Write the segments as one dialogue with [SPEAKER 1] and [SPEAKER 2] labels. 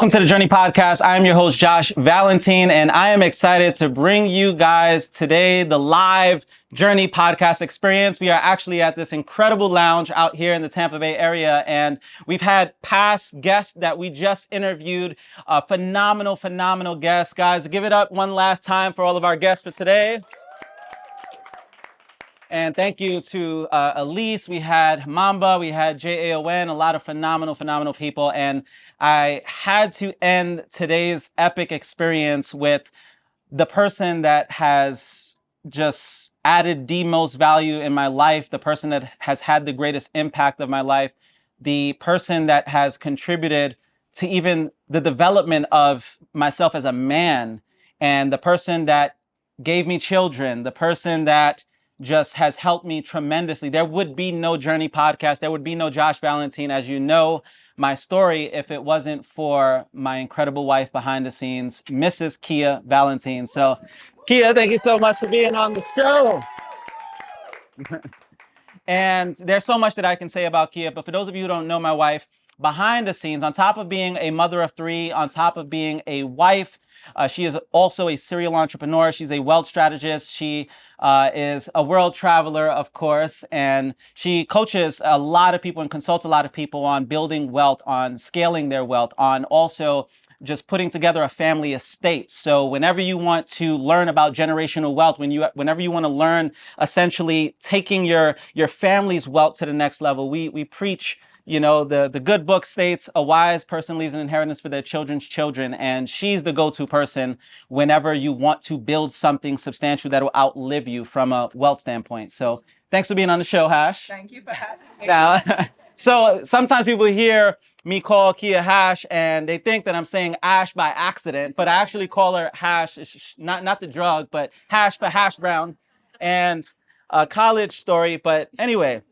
[SPEAKER 1] Welcome to the Journey Podcast. I am your host, Josh Valentin, and I am excited to bring you guys today the live Journey Podcast experience. We are actually at this incredible lounge out here in the Tampa Bay area, and we've had past guests that we just interviewed, phenomenal guests. Guys, give it up one last time for all of our guests for today. And thank you to Elise. We had Mamba, we had JAON, a lot of phenomenal people. And I had to end today's epic experience with the person that has just added the most value in my life, the person that has had the greatest impact of my life, the person that has contributed to even the development of myself as a man, and the person that gave me children, the person that just has helped me tremendously. There would be no Journey Podcast. There would be no Josh Valentin, as you know my story, if it wasn't for my incredible wife behind the scenes, Mrs. Keia Valentin. So, Keia, thank you so much for being on the show. And there's so much that I can say about Keia, but for those of you who don't know my wife, behind the scenes, on top of being a mother of three, on top of being a wife, she is also a serial entrepreneur. She's a wealth strategist. She is a world traveler, of course, and she coaches a lot of people and consults a lot of people on building wealth, on scaling their wealth, on also just putting together a family estate. So whenever you want to learn about generational wealth, whenever you want to learn essentially taking your family's wealth to the next level, we preach, you know, the good book states a wise person leaves an inheritance for their children's children. And she's the go-to person whenever you want to build something substantial that will outlive you from a wealth standpoint. So thanks for being on the show, Hash.
[SPEAKER 2] Thank you for having me.
[SPEAKER 1] Now, so sometimes people hear me call Keia Hash and they think that I'm saying Ash by accident, but I actually call her Hash, not the drug, but Hash for hash brown, and a college story. But anyway,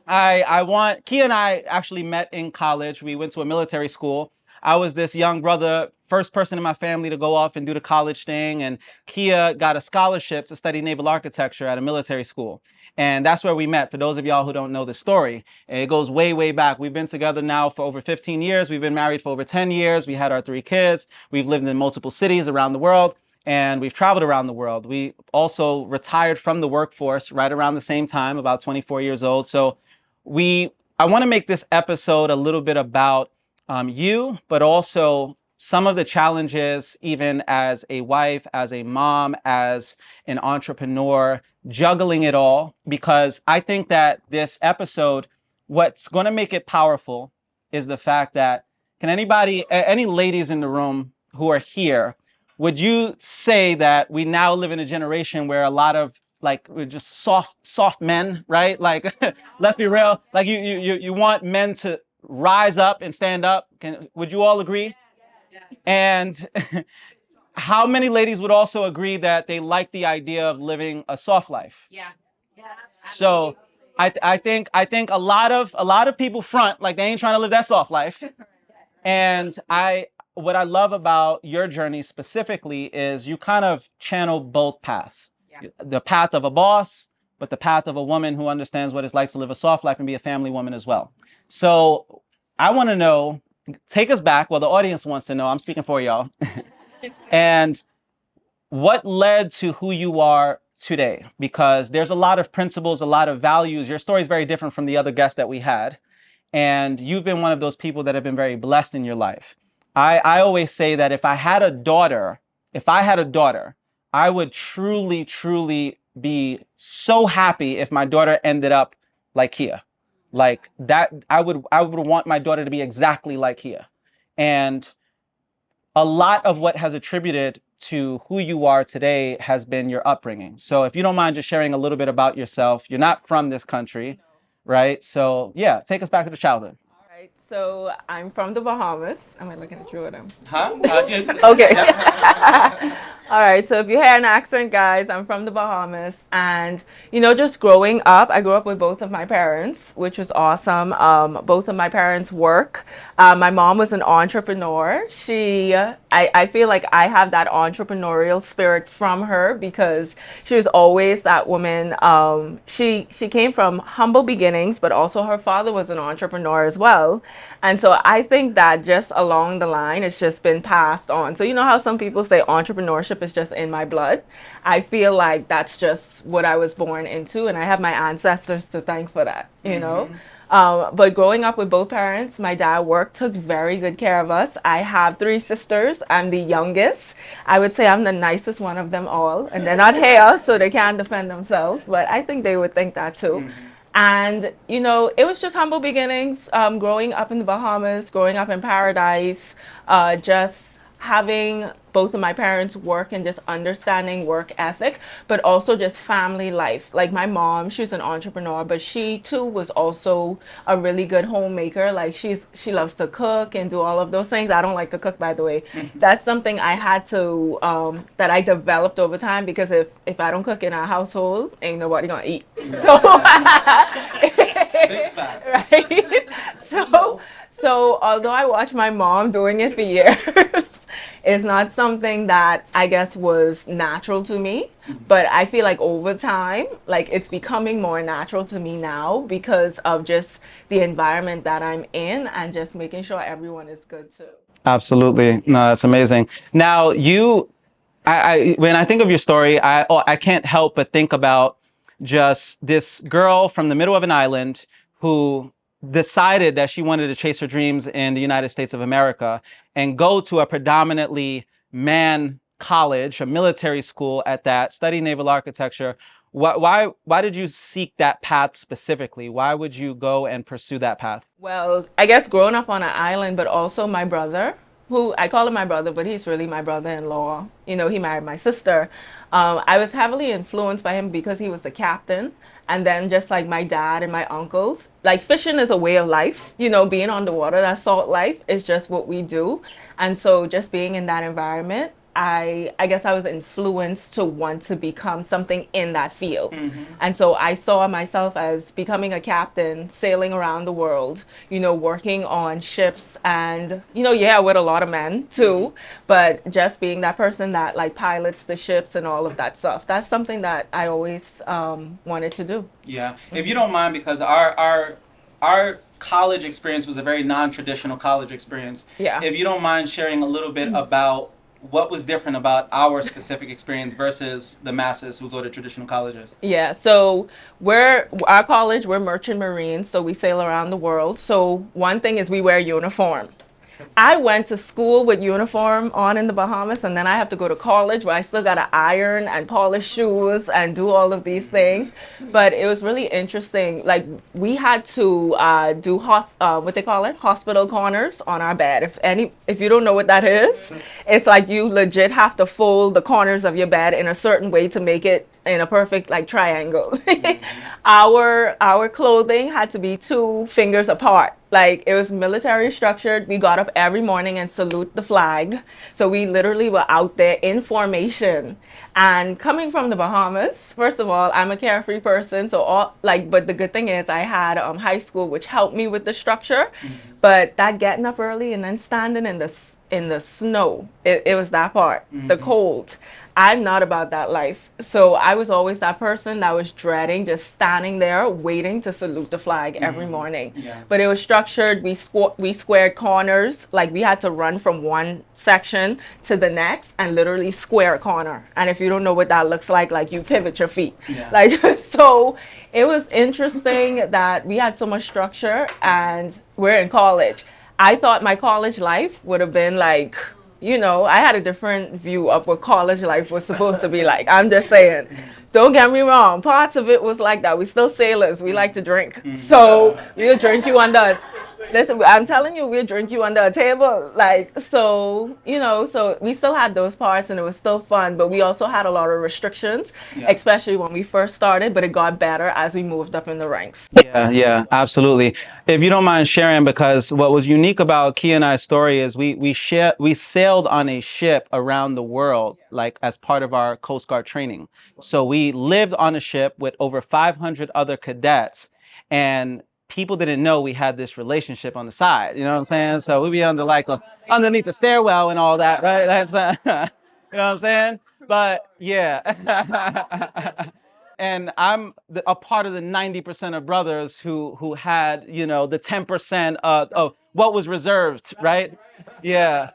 [SPEAKER 1] Keia and I actually met in college. We went to a military school. I was this young brother, first person in my family to go off and do the college thing. And Keia got a scholarship to study naval architecture at a military school. And that's where we met, for those of y'all who don't know the story. It goes way back. We've been together now for over 15 years. We've been married for over 10 years. We had our 3 kids. We've lived in multiple cities around the world. And we've traveled around the world. We also retired from the workforce right around the same time, about 24 years old. So I want to make this episode a little bit about you, but also some of the challenges, even as a wife, as a mom, as an entrepreneur, juggling it all, because I think that this episode, what's going to make it powerful is the fact that, any ladies in the room who are here, would you say that we now live in a generation where a lot of we're just soft men, right? Like, let's be real. Like you want men to rise up and stand up. Would you all agree? And how many ladies would also agree that they like the idea of living a soft life?
[SPEAKER 2] Yeah.
[SPEAKER 1] So I think a lot of people front like they ain't trying to live that soft life. And what I love about your journey specifically is you kind of channel both paths. The path of a boss, but the path of a woman who understands what it's like to live a soft life and be a family woman as well. So I want to know, take us back. Well, the audience wants to know. I'm speaking for y'all. And what led to who you are today? Because there's a lot of principles, a lot of values. Your story is very different from the other guests that we had. And you've been one of those people that have been very blessed in your life. I always say that if I had a daughter, I would truly be so happy if my daughter ended up like Keia. Like that, I would want my daughter to be exactly like Keia. And a lot of what has attributed to who you are today has been your upbringing. So if you don't mind just sharing a little bit about yourself. You're not from this country, right? So yeah, take us back to the childhood.
[SPEAKER 2] Right. So I'm from the Bahamas. Am I looking at you with him?
[SPEAKER 1] Huh?
[SPEAKER 2] Okay. All right, so if you hear an accent, guys, I'm from the Bahamas. And, just growing up, I grew up with both of my parents, which was awesome. Both of my parents work. My mom was an entrepreneur. I feel like I have that entrepreneurial spirit from her because she was always that woman. She came from humble beginnings, but also her father was an entrepreneur as well. And so I think that just along the line, it's just been passed on. So you know how some people say entrepreneurship is just in my blood? I feel like that's just what I was born into, and I have my ancestors to thank for that. But growing up with both parents, my dad worked, took very good care of us. I have three sisters. I'm the youngest. I would say I'm the nicest one of them all. And they're not here, so they can't defend themselves. But I think they would think that too. And, it was just humble beginnings, growing up in the Bahamas, growing up in paradise, just having both of my parents work and just understanding work ethic, but also just family life. Like my mom, she's an entrepreneur, but she too was also a really good homemaker. Like she loves to cook and do all of those things. I don't like to cook, by the way. That's something I had to that I developed over time because if I don't cook in our household, ain't nobody gonna eat. So
[SPEAKER 1] Big facts.
[SPEAKER 2] right? So although I watched my mom doing it for years, it's not something that I guess was natural to me. But I feel like over time, like it's becoming more natural to me now because of just the environment that I'm in and just making sure everyone is good too.
[SPEAKER 1] Absolutely. No, that's amazing. Now, when I think of your story, I can't help but think about just this girl from the middle of an island who decided that she wanted to chase her dreams in the United States of America and go to a predominantly man college, a military school at that, study naval architecture. Why did you seek that path specifically? Why would you go and pursue that path?
[SPEAKER 2] Well, I guess growing up on an island, but also my brother, who I call him my brother, but he's really my brother-in-law. He married my sister. I was heavily influenced by him because he was the captain. And then just like my dad and my uncles, like fishing is a way of life, being on the water, that salt life is just what we do. And so just being in that environment, I guess I was influenced to want to become something in that field. And so I saw myself as becoming a captain, sailing around the world, working on ships and, yeah, with a lot of men too, but just being that person that like pilots the ships and all of that stuff. That's something that I always wanted to do.
[SPEAKER 1] Yeah. If you don't mind, because our college experience was a very non-traditional college experience.
[SPEAKER 2] Yeah.
[SPEAKER 1] If you don't mind sharing a little bit about what was different about our specific experience versus the masses who go to traditional colleges?
[SPEAKER 2] Yeah, so our college, we're merchant marines, so we sail around the world. So one thing is we wear uniform. I went to school with uniform on in the Bahamas, and then I have to go to college where I still got to iron and polish shoes and do all of these things. But it was really interesting. Like we had to do what they call it, hospital corners on our bed. If you don't know what that is, it's like you legit have to fold the corners of your bed in a certain way to make it in a perfect like triangle. Our clothing had to be 2 fingers apart. Like it was military structured. We got up every morning and salute the flag. So we literally were out there in formation. And coming from the Bahamas, first of all, I'm a carefree person. So but the good thing is I had high school, which helped me with the structure. But that getting up early and then standing in the snow, it was that part, the cold. I'm not about that life. So I was always that person that was dreading just standing there waiting to salute the flag every morning.
[SPEAKER 1] Yeah.
[SPEAKER 2] But it was structured. We squared corners. Like we had to run from one section to the next and literally square a corner. And if you don't know what that looks like you pivot your feet.
[SPEAKER 1] Yeah.
[SPEAKER 2] Like so it was interesting that we had so much structure and we're in college. I thought my college life would have been like, I had a different view of what college life was supposed to be like. I'm just saying. Don't get me wrong. Parts of it was like that. We still sailors. We like to drink. So we'll drink you under Listen, I'm telling you, we'll drink you under a table. Like, so, so we still had those parts and it was still fun, but we also had a lot of restrictions,
[SPEAKER 1] Yeah.
[SPEAKER 2] especially when we first started, but it got better as we moved up in the ranks.
[SPEAKER 1] Yeah, yeah, absolutely. If you don't mind sharing, because what was unique about Kia and I's story is we sailed on a ship around the world, like as part of our Coast Guard training. So we lived on a ship with over 500 other cadets, and people didn't know we had this relationship on the side. You know what I'm saying? So we'd be underneath the stairwell and all that, right? That's you know what I'm saying? But yeah. And I'm a part of the 90% of brothers who had, the 10% of what was reserved, right? Yeah.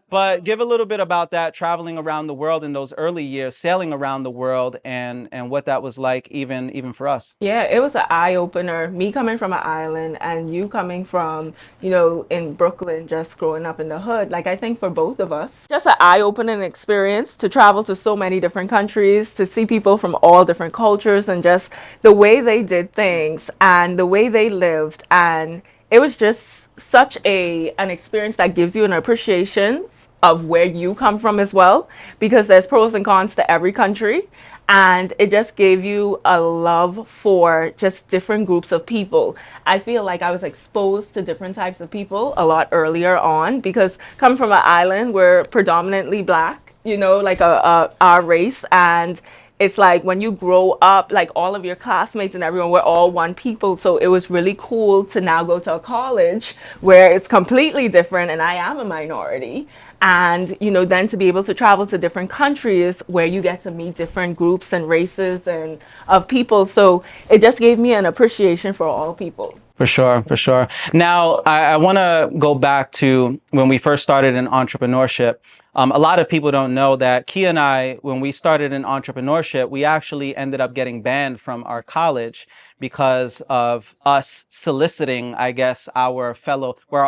[SPEAKER 1] But give a little bit about that, traveling around the world in those early years, sailing around the world, and what that was like, even for us.
[SPEAKER 2] Yeah, it was an eye opener. Me coming from an island and you coming from, in Brooklyn, just growing up in the hood. Like, I think for both of us, just an eye opening experience to travel to so many different countries, to see people from all different cultures and just the way they did things and the way they lived. And it was just such an experience that gives you an appreciation of where you come from as well, because there's pros and cons to every country. And it just gave you a love for just different groups of people. I feel like I was exposed to different types of people a lot earlier on because come from an island, we're predominantly black, like our race. And it's like when you grow up, like all of your classmates and everyone, we're all one people. So it was really cool to now go to a college where it's completely different and I am a minority. And, then to be able to travel to different countries where you get to meet different groups and races and of people. So it just gave me an appreciation for all people.
[SPEAKER 1] For sure, for sure. Now, I want to go back to when we first started in entrepreneurship. A lot of people don't know that Kia and I, when we started in entrepreneurship, we actually ended up getting banned from our college because of us soliciting, I guess, our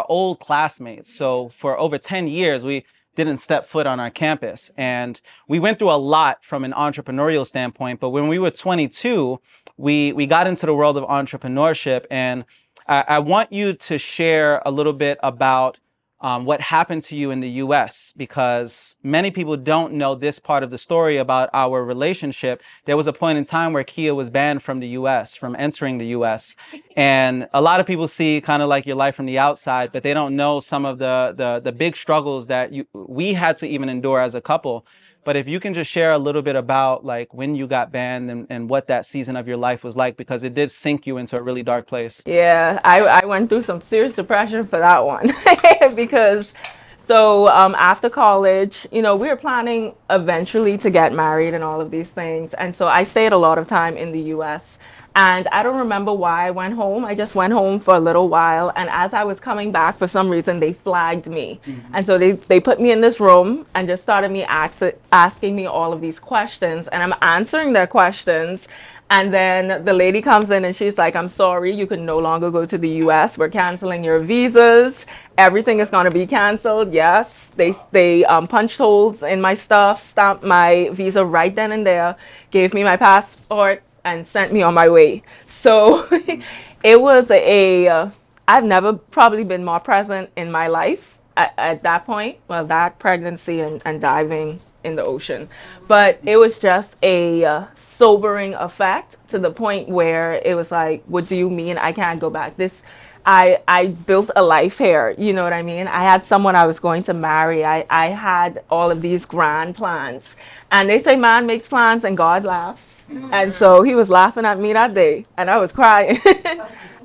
[SPEAKER 1] old classmates. So for over 10 years, we didn't step foot on our campus. And we went through a lot from an entrepreneurial standpoint. But when we were 22, we got into the world of entrepreneurship. And I want you to share a little bit about what happened to you in the US, because many people don't know this part of the story about our relationship. There was a point in time where Kia was banned from the US, from entering the US. And a lot of people see kind of like your life from the outside, but they don't know some of the big struggles that we had to even endure as a couple. But if you can just share a little bit about like when you got banned and what that season of your life was like, because it did sink you into a really dark place.
[SPEAKER 2] Yeah, I went through some serious depression for that one because so after college, we were planning eventually to get married and all of these things. And so I stayed a lot of time in the US. And I don't remember why I went home. I just went home for a little while. And as I was coming back, for some reason, they flagged me. Mm-hmm. And so they put me in this room and just started asking me all of these questions. And I'm answering their questions. And then the lady comes in and she's like, I'm sorry, you can no longer go to the US. We're canceling your visas. Everything is going to be canceled. Yes. They punched holes in my stuff, stamped my visa right then and there, gave me my passport, and sent me on my way. So it was I've never probably been more present in my life at that point. Well, that pregnancy and diving in the ocean. But it was just a sobering effect to the point where it was like, what do you mean I can't go back? I built a life here, you know what I mean? I had someone I was going to marry. I had all of these grand plans. And they say man makes plans and God laughs. And so he was laughing at me that day and I was crying.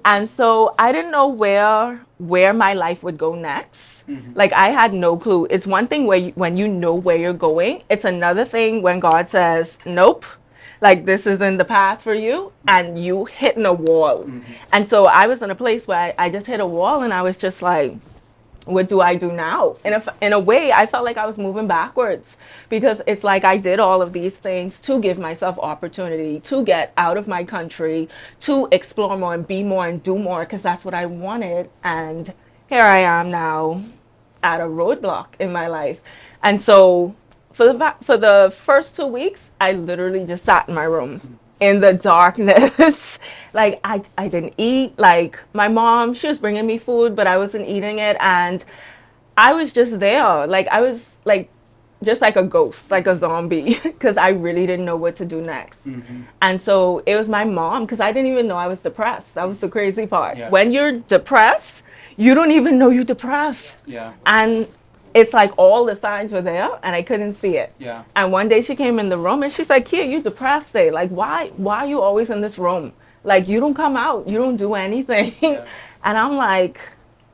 [SPEAKER 2] And so I didn't know where my life would go next. Mm-hmm. Like I had no clue. It's one thing when you know where you're going. It's another thing when God says, nope, like this isn't the path for you, and you hitting a wall. Mm-hmm. And so I was in a place where I just hit a wall and I was just like, what do I do now? In a way, I felt like I was moving backwards because it's like I did all of these things to give myself opportunity to get out of my country, to explore more and be more and do more because that's what I wanted. And here I am now at a roadblock in my life. And so for the first 2 weeks, I literally just sat in my room in the darkness. Like I didn't eat. Like my mom, she was bringing me food, but I wasn't eating it. And I was just there. Like I was like just like a ghost, like a zombie, because I really didn't know what to do next. And so it was my mom, because I didn't even know I was depressed. That was the crazy part.
[SPEAKER 1] Yeah.
[SPEAKER 2] When you're depressed, you don't even know you're depressed.
[SPEAKER 1] Yeah.
[SPEAKER 2] And it's like all the signs were there and I couldn't see it.
[SPEAKER 1] Yeah.
[SPEAKER 2] And one day she came in the room and she's like, Kia, you depressed today. Like, why are you always in this room? Like, you don't come out, you don't do anything.
[SPEAKER 1] Yeah.
[SPEAKER 2] And I'm like,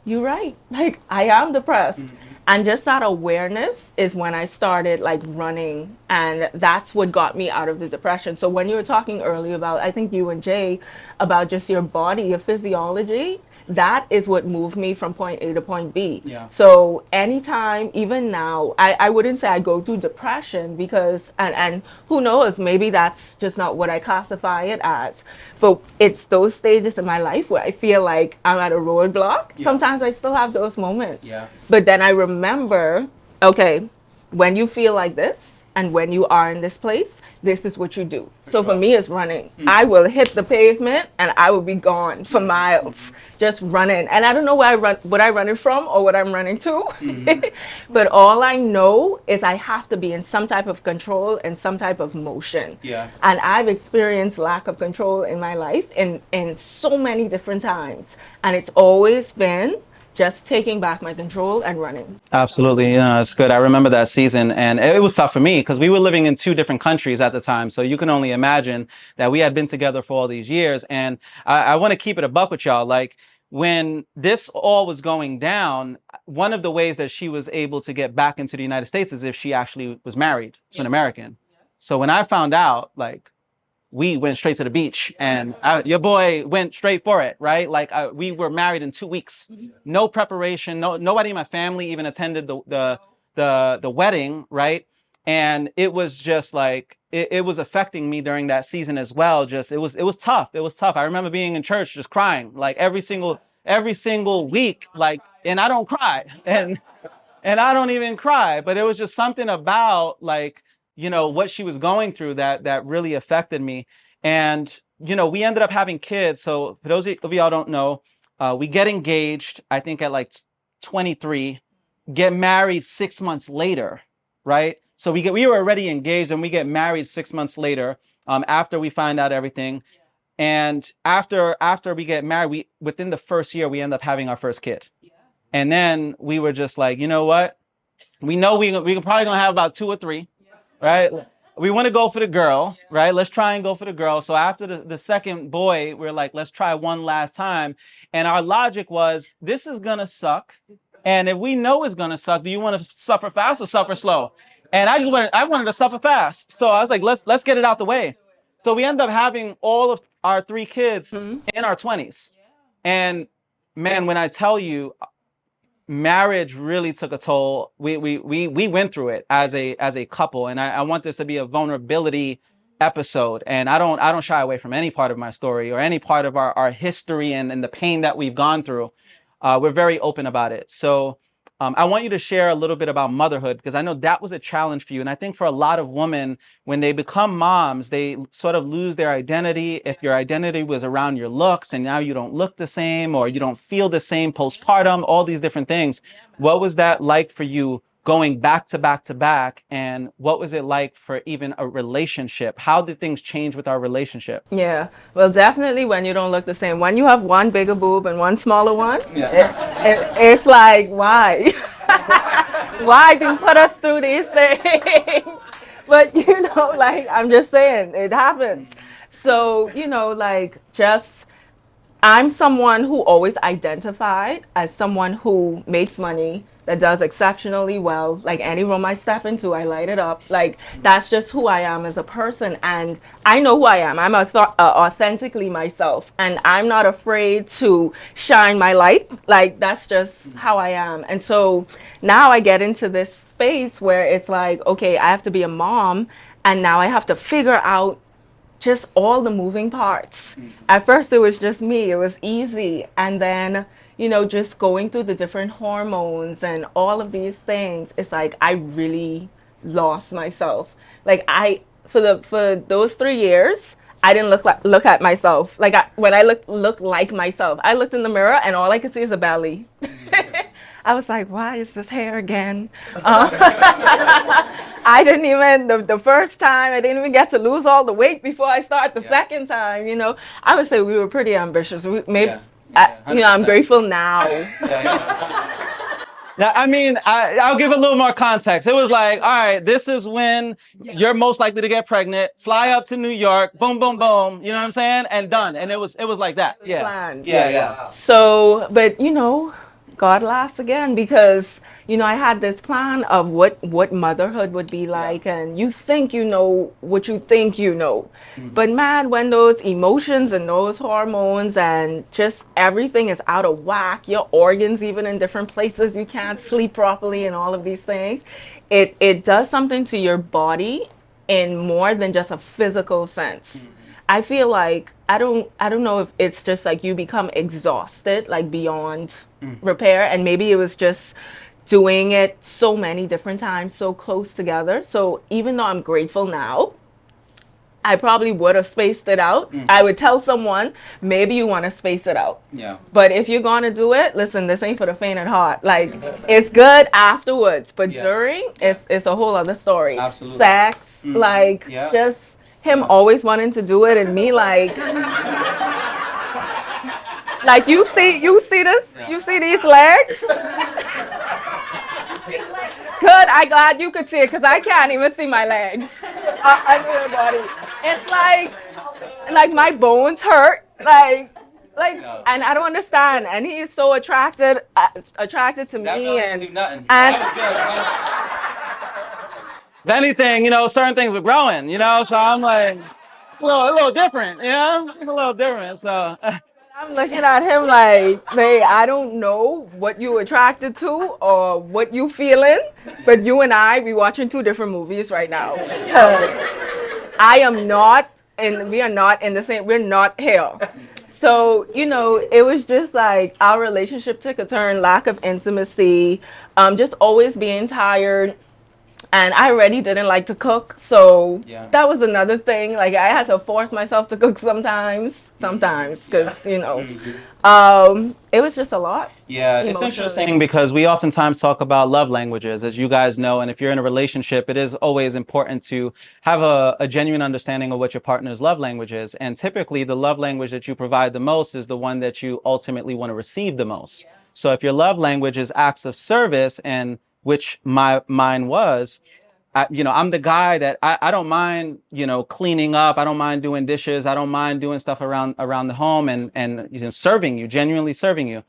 [SPEAKER 2] you're right. Like, I am depressed. And just that awareness is when I started like running, and that's what got me out of the depression. So when you were talking earlier about, I think you and Jay, about just your body, your physiology, that is what moved me from point A to point B.
[SPEAKER 1] Yeah.
[SPEAKER 2] So anytime, even now, I wouldn't say I go through depression because, and who knows, maybe that's just not what I classify it as. But it's those stages in my life where I feel like I'm at a roadblock.
[SPEAKER 1] Yeah.
[SPEAKER 2] Sometimes I still have those moments.
[SPEAKER 1] Yeah.
[SPEAKER 2] But then I remember, okay, when you feel like this, and when you are in this place, this is what you do. So for me, it's running. I will hit the pavement and I will be gone for miles, just running. And I don't know where what I running from or what I'm running to. But all I know is I have to be in some type of control and some type of motion.
[SPEAKER 1] Yeah.
[SPEAKER 2] And I've experienced lack of control in my life in so many different times. And it's always been just taking back my control and running.
[SPEAKER 1] Absolutely. Yeah, it's good. I remember that season, and it was tough for me because we were living in two different countries at the time. So you can only imagine that we had been together for all these years. And I want to keep it a buck with y'all. Like, when this all was going down, one of the ways that she was able to get back into the United States is if she actually was married to an American. So when I found out, like, we went straight to the beach, and your boy went straight for it, right? Like, we were married in 2 weeks, no preparation, nobody in my family even attended the wedding, right? And it was just like it was affecting me during that season as well. Just it was tough. It was tough. I remember being in church just crying like every single week, like, and I don't cry, and I don't even cry, but it was just something about, like, what she was going through that really affected me. And we ended up having kids. So for those of y'all don't know, we get engaged, I think at like 23, get married 6 months later, right? So we were already engaged, and we get married 6 months later, after we find out everything. And after we get married, within the first year we end up having our first kid. And then we were just like, you know what? We know we're probably gonna have about 2 or 3, right? We want to go for the girl, right? Let's try and go for the girl. So after the second boy, we're like, let's try one last time. And our logic was, this is gonna suck. And if we know it's gonna suck, do you want to suffer fast or suffer slow? And I wanted to suffer fast. So I was like, let's get it out the way. So we ended up having all of our 3 kids in our 20s. And man, when I tell you, marriage really took a toll. We went through it as a couple, and I want this to be a vulnerability episode. And I don't shy away from any part of my story or any part of our history and the pain that we've gone through. We're very open about it. So I want you to share a little bit about motherhood, because I know that was a challenge for you. And I think for a lot of women, when they become moms, they sort of lose their identity. If your identity was around your looks and now you don't look the same, or you don't feel the same postpartum, all these different things. What was that like for you, going back to back to back? And what was it like for even a relationship? How did things change with our relationship?
[SPEAKER 2] Yeah, well, definitely when you don't look the same. When you have one bigger boob and one smaller one, it's like, why? Why do you put us through these things? But, like, I'm just saying, it happens. So, like, just, I'm someone who always identified as someone who makes money, that does exceptionally well. Like, any room I step into, I light it up. Like, that's just who I am as a person. And I know who I am. I'm authentically myself. And I'm not afraid to shine my light. Like, that's just how I am. And so now I get into this space where it's like, okay, I have to be a mom. And now I have to figure out just all the moving parts. At first, it was just me. It was easy. And then, just going through the different hormones and all of these things, it's like I really lost myself. Like, for those 3 years, I didn't look at myself. Like when I look like myself, I looked in the mirror and all I could see is a belly. I was like, why is this hair again? I didn't even the first time I didn't even get to lose all the weight before I start the second time. I would say we were pretty ambitious. Maybe I'm grateful now.
[SPEAKER 1] Now, I mean, I'll give a little more context. It was like, all right, this is when you're most likely to get pregnant. Fly up to New York, boom, boom, boom. You know what I'm saying? And done. And it was like that. Yeah.
[SPEAKER 2] Planned.
[SPEAKER 1] Yeah.
[SPEAKER 2] So, but God laughs again because I had this plan of what motherhood would be like, and you think you know what you think you know, but man, when those emotions and those hormones and just everything is out of whack, your organs even in different places, you can't sleep properly, and all of these things, it does something to your body in more than just a physical sense. I feel like I don't know if it's just like you become exhausted, like beyond repair, and maybe it was just doing it so many different times, so close together. So even though I'm grateful now, I probably would have spaced it out. I would tell someone, maybe you want to space it out.
[SPEAKER 1] Yeah.
[SPEAKER 2] But if you're going to do it, listen, this ain't for the faint at heart. Like, it's good afterwards, but during, it's a whole other story.
[SPEAKER 1] Absolutely.
[SPEAKER 2] Sex, just him always wanting to do it, and me like you see this, you see these legs. Good, I'm glad you could see it because I can't even see my legs under the body. It's like my bones hurt, and I don't understand. And he is so attracted to
[SPEAKER 1] That
[SPEAKER 2] me,
[SPEAKER 1] doesn't do nothing.
[SPEAKER 2] and
[SPEAKER 1] If anything, certain things were growing, so I'm like, it's a little different, it's a little different. So
[SPEAKER 2] I'm looking at him like, hey, I don't know what you attracted to or what you feeling, but you and I, we watching two different movies right now. I am not, and we are not in the same, we're not here. So, it was just like our relationship took a turn, lack of intimacy, just always being tired. And I already didn't like to cook, so that was another thing. Like, I had to force myself to cook sometimes, because, it was just a lot.
[SPEAKER 1] Yeah, it's interesting because we oftentimes talk about love languages, as you guys know, and if you're in a relationship, it is always important to have a genuine understanding of what your partner's love language is. And typically, the love language that you provide the most is the one that you ultimately want to receive the most. So if your love language is acts of service, and which mine was, I'm the guy that I don't mind, cleaning up. I don't mind doing dishes. I don't mind doing stuff around the home and serving you, genuinely serving you.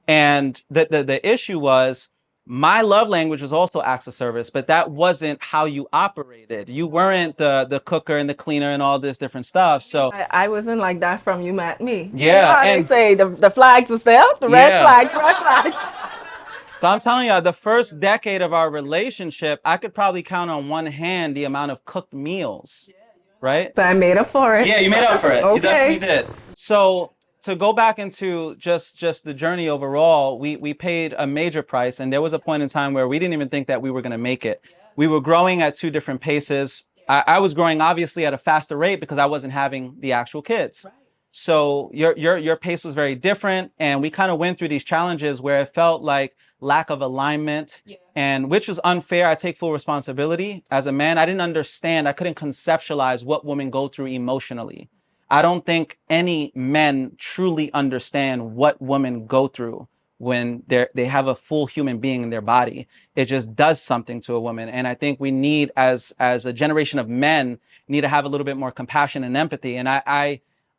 [SPEAKER 1] And the issue was my love language was also acts of service, but that wasn't how you operated. You weren't the cooker and the cleaner and all this different stuff. So
[SPEAKER 2] I wasn't like that from you met me.
[SPEAKER 1] Yeah,
[SPEAKER 2] How
[SPEAKER 1] and
[SPEAKER 2] they say the flags are there, the red flags, red flags.
[SPEAKER 1] So I'm telling you, the first decade of our relationship, I could probably count on one hand the amount of cooked meals, right?
[SPEAKER 2] But I made up for it.
[SPEAKER 1] Yeah, you made up for it.
[SPEAKER 2] Okay.
[SPEAKER 1] You definitely did. So to go back into just the journey overall, we paid a major price, and there was a point in time where we didn't even think that we were going to make it. We were growing at two different paces. I was growing obviously at a faster rate because I wasn't having the actual kids. So your pace was very different, and we kind of went through these challenges where it felt like lack of alignment, and which was unfair. I take full responsibility. As a man, I didn't understand. I couldn't conceptualize what women go through emotionally. I don't think any men truly understand what women go through when they have a full human being in their body. It just does something to a woman. And I think we need, as a generation of men, need to have a little bit more compassion and empathy. And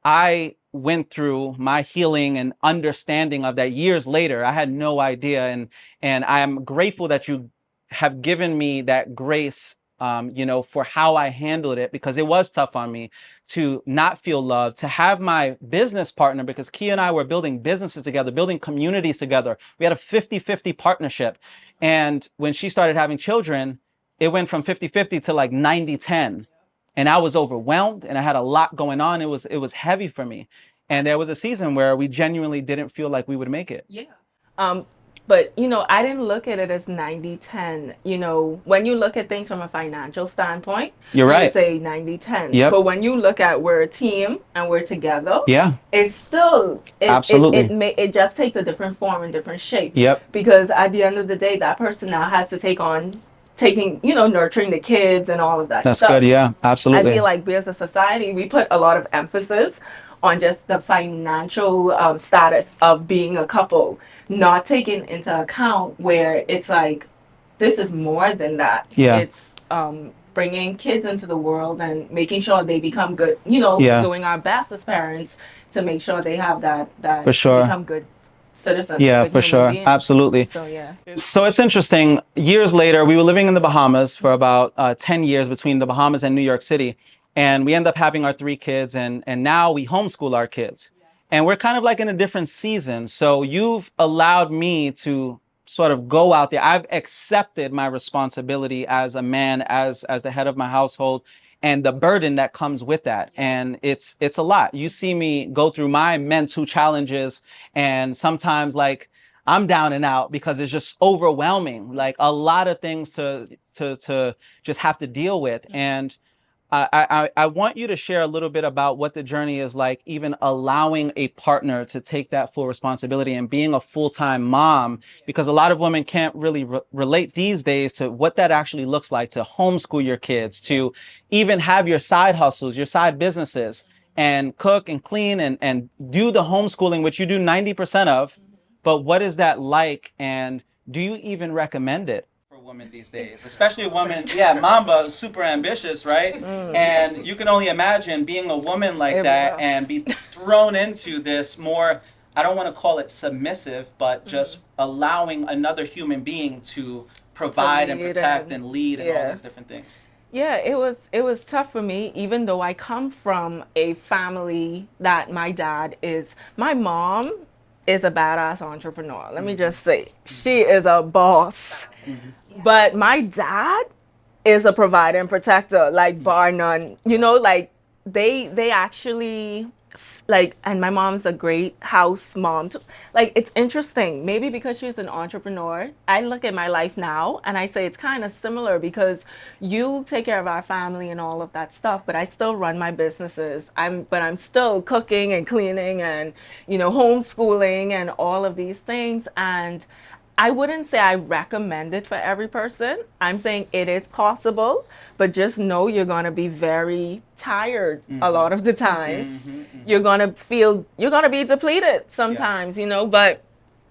[SPEAKER 1] I went through my healing and understanding of that years later. I had no idea. And I'm grateful that you have given me that grace, for how I handled it, because it was tough on me to not feel loved, to have my business partner, because Keia and I were building businesses together, building communities together. We had a 50-50 partnership. And when she started having children, it went from 50-50 to like 90-10. And I was overwhelmed, and I had a lot going on. It was heavy for me. And there was a season where we genuinely didn't feel like we would make it.
[SPEAKER 2] Yeah. But, I didn't look at it as 90-10. When you look at things from a financial standpoint,
[SPEAKER 1] You're
[SPEAKER 2] you would
[SPEAKER 1] right.
[SPEAKER 2] say 90-10.
[SPEAKER 1] Yep.
[SPEAKER 2] But when you look at we're a team and we're together,
[SPEAKER 1] Yeah.
[SPEAKER 2] it's still,
[SPEAKER 1] Absolutely.
[SPEAKER 2] it just takes a different form and different shape.
[SPEAKER 1] Yep.
[SPEAKER 2] Because at the end of the day, that person now has to take on taking, nurturing the kids and all of that
[SPEAKER 1] That's good.
[SPEAKER 2] stuff.
[SPEAKER 1] Yeah.
[SPEAKER 2] I
[SPEAKER 1] Absolutely.
[SPEAKER 2] feel like we as a society, we put a lot of emphasis on just the financial status of being a couple, not taking into account where it's like, this is more than that.
[SPEAKER 1] Yeah.
[SPEAKER 2] It's bringing kids into the world and making sure they become good,
[SPEAKER 1] Yeah.
[SPEAKER 2] doing our best as parents to make sure they have
[SPEAKER 1] For
[SPEAKER 2] to
[SPEAKER 1] sure.
[SPEAKER 2] become good citizens,
[SPEAKER 1] Yeah,
[SPEAKER 2] good
[SPEAKER 1] for
[SPEAKER 2] human
[SPEAKER 1] sure.
[SPEAKER 2] beings.
[SPEAKER 1] Absolutely.
[SPEAKER 2] So, yeah.
[SPEAKER 1] So it's interesting. Years later, we were living in the Bahamas for about 10 years between the Bahamas and New York City. And we end up having our three kids, and now we homeschool our kids. And we're kind of like in a different season. So you've allowed me to sort of go out there. I've accepted my responsibility as a man, as the head of my household, and the burden that comes with that. And it's a lot. You see me go through my mental challenges, and sometimes like I'm down and out because it's just overwhelming, like a lot of things to just have to deal with. And I want you to share a little bit about what the journey is like, even allowing a partner to take that full responsibility and being a full-time mom, because a lot of women can't really relate these days to what that actually looks like to homeschool your kids, to even have your side hustles, your side businesses, and cook and clean and do the homeschooling, which you do 90% of. But what is that like? And do you even recommend it for women these days? Especially a woman, yeah, Mamba, super ambitious, right? And you can only imagine being a woman like that and be thrown into this more, I don't want to call it submissive, but just allowing another human being to provide and protect and lead and all these different things.
[SPEAKER 2] Yeah, it was tough for me, even though I come from a family that my mom is a badass entrepreneur. Let me just say, she is a boss. But my dad is a provider and protector, like bar none. Like they actually like, and my mom's a great house mom too. Like, it's interesting, maybe because she's an entrepreneur, I look at my life now and I say it's kind of similar, because you take care of our family and all of that stuff, but I still run my businesses. I'm still cooking and cleaning and homeschooling and all of these things. And I wouldn't say I recommend it for every person. I'm saying it is possible, but just know you're going to be very tired a lot of the times. You're going to be depleted sometimes, but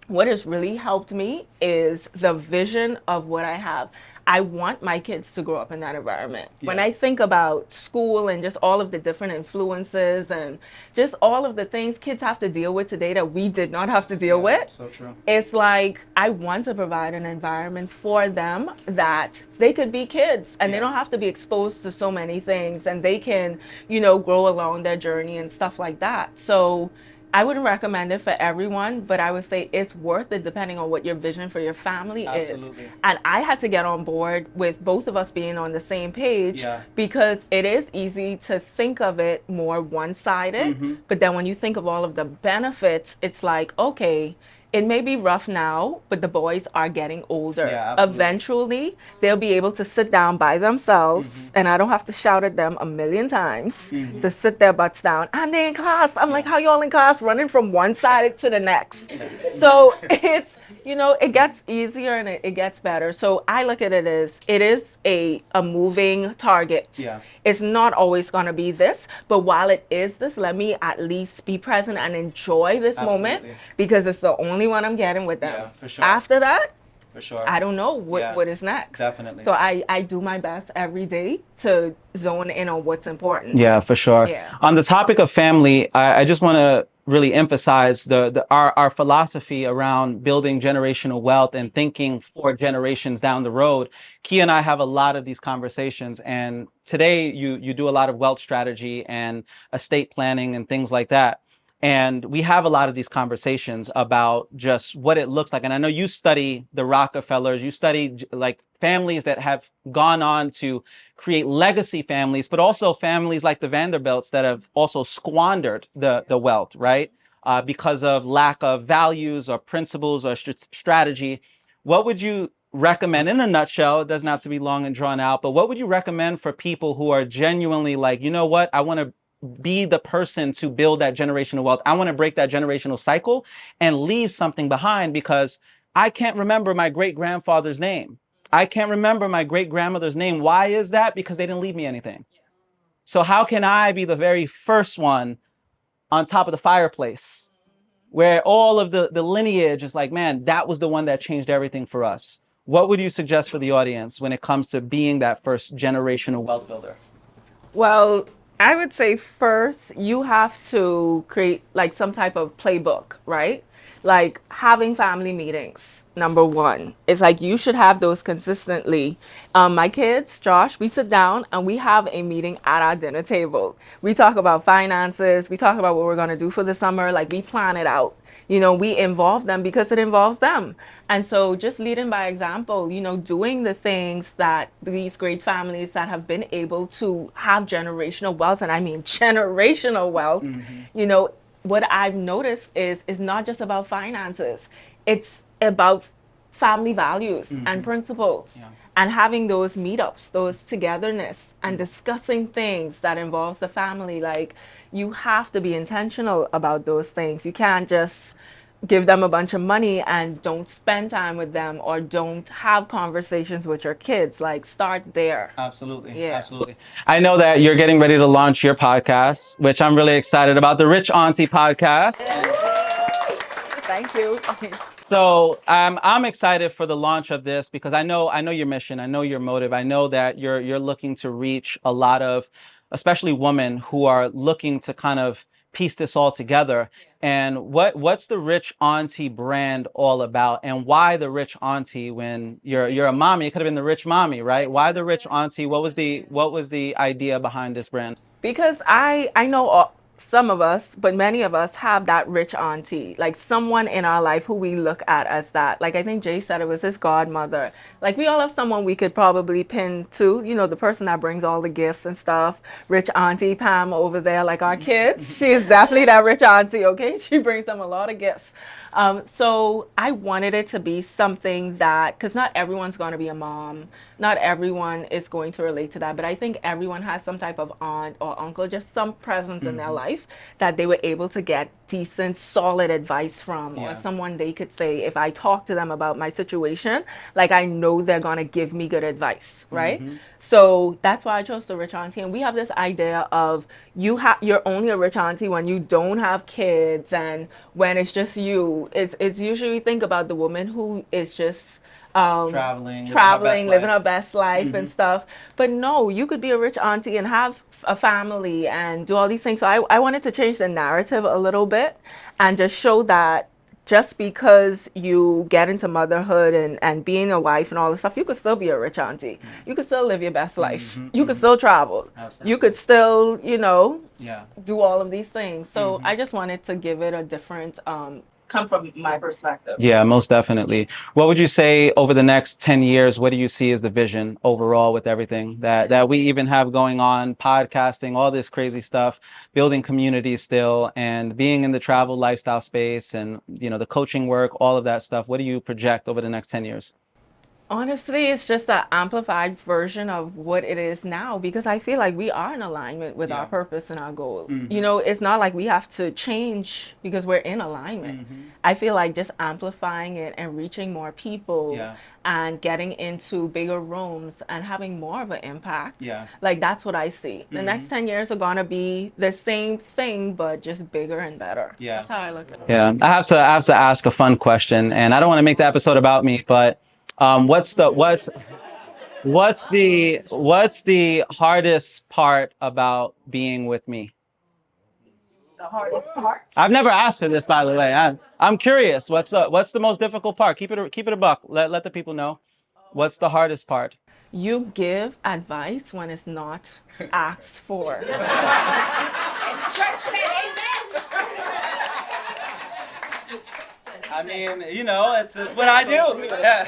[SPEAKER 2] what has really helped me is the vision of what I have. I want my kids to grow up in that environment. When I think about school and just all of the different influences and just all of the things kids have to deal with today that we did not have to deal with,
[SPEAKER 1] So true.
[SPEAKER 2] it's like I want to provide an environment for them that they could be kids and they don't have to be exposed to so many things, and they can, grow along their journey and stuff like that. So I wouldn't recommend it for everyone, but I would say it's worth it depending on what your vision for your family
[SPEAKER 1] Absolutely.
[SPEAKER 2] is. And I had to get on board with both of us being on the same page,
[SPEAKER 1] Yeah.
[SPEAKER 2] because it is easy to think of it more one-sided, but then when you think of all of the benefits, it's like, okay, it may be rough now, but the boys are getting older.
[SPEAKER 1] Yeah, absolutely.
[SPEAKER 2] Eventually, they'll be able to sit down by themselves, and I don't have to shout at them a million times to sit their butts down. And they're in class. I'm like, how y'all in class, running from one side to the next? So it gets easier and it gets better. So I look at it as it is a moving target.
[SPEAKER 1] Yeah.
[SPEAKER 2] It's not always going to be this, but while it is this, let me at least be present and enjoy this moment,
[SPEAKER 1] Absolutely.
[SPEAKER 2] because it's the only one I'm getting with them.
[SPEAKER 1] Yeah, for sure.
[SPEAKER 2] After that,
[SPEAKER 1] For sure.
[SPEAKER 2] I don't know what is next.
[SPEAKER 1] Definitely.
[SPEAKER 2] So I do my best every day to zone in on what's important.
[SPEAKER 1] Yeah, for sure.
[SPEAKER 2] Yeah.
[SPEAKER 1] On the topic of family, I just want to really emphasize our philosophy around building generational wealth and thinking for generations down the road. Keia and I have a lot of these conversations, and today you do a lot of wealth strategy and estate planning and things like that. And we have a lot of these conversations about just what it looks like. And I know you study the Rockefellers, you study like families that have gone on to create legacy families, but also families like the Vanderbilts that have also squandered the wealth, right? because of lack of values or principles or strategy. What would you recommend in a nutshell? It doesn't have to be long and drawn out, but what would you recommend for people who are genuinely like, you know what, I want to be the person to build that generational wealth. I want to break that generational cycle and leave something behind, because I can't remember my great grandfather's name. I can't remember my great grandmother's name. Why is that? Because they didn't leave me anything. So how can I be the very first one on top of the fireplace, where all of the lineage is like, man, that was the one that changed everything for us? What would you suggest for the audience when it comes to being that first generational wealth builder?
[SPEAKER 2] Well, I would say first you have to create like some type of playbook, right? Like having family meetings. Number one, it's like you should have those consistently. My kids, Josh, we sit down and we have a meeting at our dinner table. We talk about finances. We talk about what we're going to do for the summer. Like we plan it out. We involve them because it involves them. And so just leading by example, doing the things that these great families that have been able to have generational wealth, and I mean generational wealth, what I've noticed is not just about finances. It's about family values and principles.
[SPEAKER 1] Yeah.
[SPEAKER 2] And having those meetups, those togetherness, and discussing things that involves the family. Like you have to be intentional about those things. You can't just give them a bunch of money and don't spend time with them, or don't have conversations with your kids. Like start there.
[SPEAKER 1] Absolutely.
[SPEAKER 2] Yeah.
[SPEAKER 1] Absolutely. I know that you're getting ready to launch your podcast, which I'm really excited about, the Rich Auntie podcast.
[SPEAKER 2] Thank you.
[SPEAKER 1] So I'm excited for the launch of this, because I know your mission, I know your motive, I know that you're looking to reach a lot of, especially women who are looking to kind of piece this all together. And what's the Rich Auntie brand all about, and why the Rich Auntie when you're a mommy? It could have been the Rich Mommy, right? Why the Rich Auntie? What was the idea behind this brand?
[SPEAKER 2] Because I know some of us, but many of us have that rich auntie, like someone in our life who we look at as that. Like I think Jay said it was his godmother. Like we all have someone we could probably pin to, the person that brings all the gifts and stuff. Rich Auntie Pam over there, like our kids. She is definitely that rich auntie, okay? She brings them a lot of gifts. So I wanted it to be something that, because not everyone's going to be a mom, not everyone is going to relate to that, but I think everyone has some type of aunt or uncle, just some presence in their life that they were able to get decent, solid advice from, or someone they could say, if I talk to them about my situation, like I know they're going to give me good advice, right? So that's why I chose the rich auntie. And we have this idea of you're only a rich auntie when you don't have kids, and when it's just you. It's usually think about the woman who is just
[SPEAKER 1] Traveling,
[SPEAKER 2] living her best life and stuff. But no, you could be a rich auntie and have a family and do all these things. So I wanted to change the narrative a little bit and just show that just because you get into motherhood and being a wife and all this stuff, you could still be a rich auntie. You could still live your best life. You could still travel.
[SPEAKER 1] Absolutely.
[SPEAKER 2] You could still,
[SPEAKER 1] Yeah.
[SPEAKER 2] do all of these things. So I just wanted to give it a different come from my perspective.
[SPEAKER 1] Yeah, most definitely. What would you say over the next 10 years? What do you see as the vision overall with everything that we even have going on, podcasting, all this crazy stuff, building communities still, and being in the travel lifestyle space, and the coaching work, all of that stuff? What do you project over the next 10 years?
[SPEAKER 2] Honestly, it's just an amplified version of what it is now, because I feel like we are in alignment with our purpose and our goals. It's not like we have to change because we're in alignment. I feel like just amplifying it and reaching more people and getting into bigger rooms and having more of an impact. Like that's what I see. The next 10 years are going to be the same thing, but just bigger and better. That's how I look at it.
[SPEAKER 1] Yeah, I have to ask a fun question, and I don't want to make the episode about me, but what's the hardest part about being with me?
[SPEAKER 2] The hardest part?
[SPEAKER 1] I've never asked her this, by the way. I'm curious. What's the most difficult part? Keep it a buck. Let the people know. What's the hardest part?
[SPEAKER 2] You give advice when it's not asked for.
[SPEAKER 3] And the church said amen.
[SPEAKER 1] I mean, it's what I do. Yeah.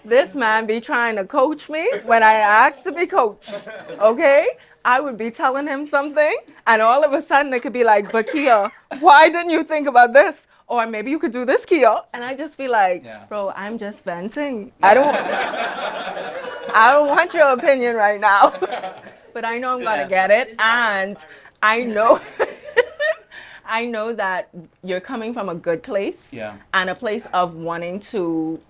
[SPEAKER 2] This man be trying to coach me when I asked to be coached. Okay? I would be telling him something, and all of a sudden it could be like, but Keia, why didn't you think about this? Or maybe you could do this, Keia. And I just be like,
[SPEAKER 1] Yeah.
[SPEAKER 2] bro, I'm just venting. I don't want your opinion right now. But I know I'm gonna get it. And I know I know that you're coming from a good place,
[SPEAKER 1] Yeah.
[SPEAKER 2] and a place of wanting to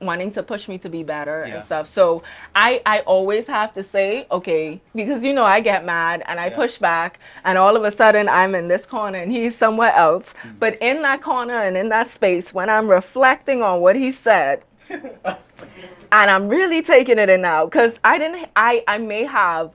[SPEAKER 2] push me to be better
[SPEAKER 1] Yeah.
[SPEAKER 2] and stuff. So I always have to say, okay, because I get mad and I
[SPEAKER 1] Yeah.
[SPEAKER 2] push back, and all of a sudden I'm in this corner and he's somewhere else. But in that corner and in that space, when I'm reflecting on what he said, and I'm really taking it in now, because I may have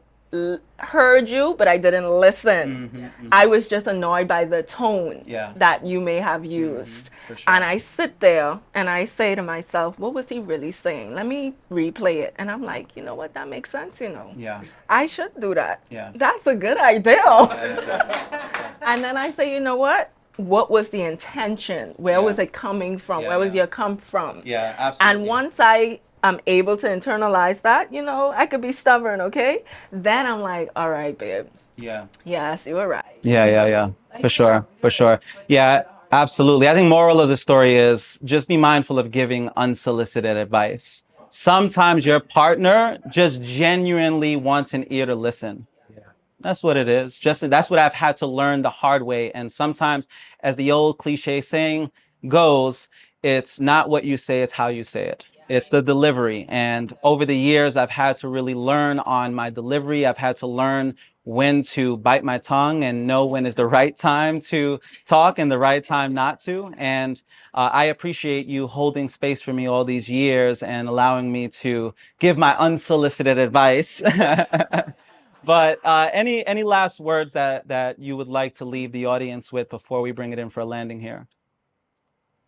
[SPEAKER 2] heard you, but I didn't listen. I was just annoyed by the tone
[SPEAKER 1] Yeah.
[SPEAKER 2] that you may have used.
[SPEAKER 1] For sure.
[SPEAKER 2] And I sit there and I say to myself, what was he really saying? Let me replay it. And I'm like, you know what? That makes sense,
[SPEAKER 1] Yeah.
[SPEAKER 2] I should do that.
[SPEAKER 1] Yeah.
[SPEAKER 2] That's a good idea. And then I say, you know what? What was the intention? Where
[SPEAKER 1] Yeah.
[SPEAKER 2] was it coming from?
[SPEAKER 1] Yeah,
[SPEAKER 2] Where was
[SPEAKER 1] yeah.
[SPEAKER 2] your come from?
[SPEAKER 1] Yeah, absolutely.
[SPEAKER 2] And once I am able to internalize that, I could be stubborn, okay? Then I'm like, all right, babe.
[SPEAKER 1] Yeah.
[SPEAKER 2] Yes, you were right.
[SPEAKER 1] Yeah. For sure. For sure. Yeah, absolutely. I think moral of the story is just be mindful of giving unsolicited advice. Sometimes your partner just genuinely wants an ear to listen. That's what it is. Just that's what I've had to learn the hard way. And sometimes, as the old cliche saying goes, it's not what you say, it's how you say it. It's the delivery. And over the years, I've had to really learn on my delivery. I've had to learn when to bite my tongue and know when is the right time to talk and the right time not to. And I appreciate you holding space for me all these years and allowing me to give my unsolicited advice. But any last words that you would like to leave the audience with before we bring it in for a landing here?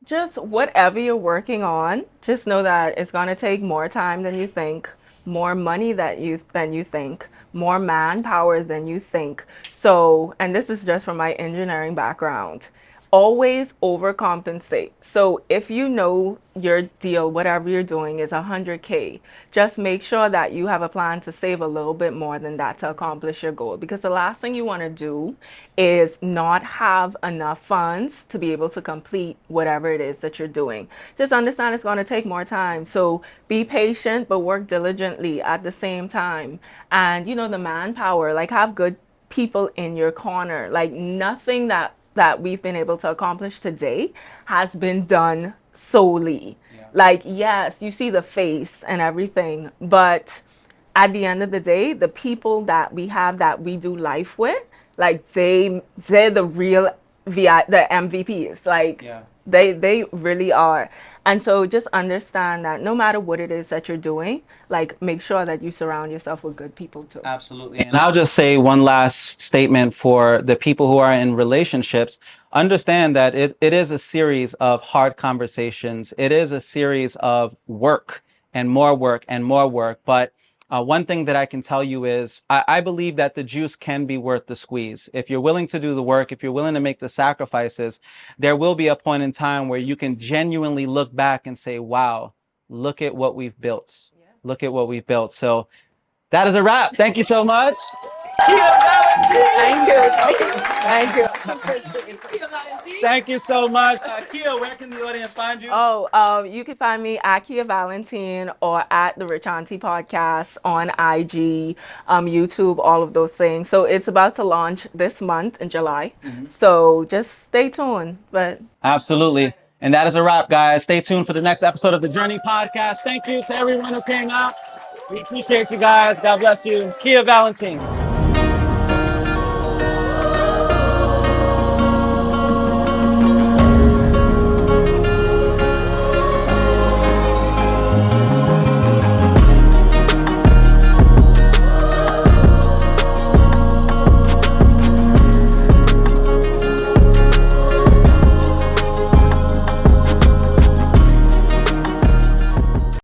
[SPEAKER 2] Just whatever you're working on, just know that it's going to take more time than you think, more money than you think, more manpower than you think. So, and this is just from my engineering background. Always overcompensate. So if you know your deal, whatever you're doing is 100K, just make sure that you have a plan to save a little bit more than that to accomplish your goal. Because the last thing you want to do is not have enough funds to be able to complete whatever it is that you're doing. Just understand it's going to take more time. So be patient, but work diligently at the same time. And the manpower, like have good people in your corner. Like nothing that we've been able to accomplish today has been done solely.
[SPEAKER 1] Yeah.
[SPEAKER 2] Like, yes, you see the face and everything, but at the end of the day, the people that we have that we do life with, like they're the real the MVPs. Like
[SPEAKER 1] Yeah.
[SPEAKER 2] they really are. And so just understand that no matter what it is that you're doing, like make sure that you surround yourself with good people too.
[SPEAKER 1] Absolutely. And I'll just say one last statement for the people who are in relationships. Understand that it is a series of hard conversations. It is a series of work and more work and more work. But one thing that I can tell you is I believe that the juice can be worth the squeeze. If you're willing to do the work, if you're willing to make the sacrifices, there will be a point in time where you can genuinely look back and say, wow, look at what we've built. Look at what we've built. So that is a wrap. Thank you so much. Keia Valentin.
[SPEAKER 2] Thank you.
[SPEAKER 1] Thank you so much. Keia, where can the audience find you?
[SPEAKER 2] You can find me at Keia Valentin or at the Rich Auntie Podcast on IG, YouTube, all of those things. So it's about to launch this month in July. So just stay tuned. But
[SPEAKER 1] Absolutely. And that is a wrap, guys. Stay tuned for the next episode of the Journey Podcast. Thank you to everyone who came out. We appreciate you guys. God bless you. Keia Valentin.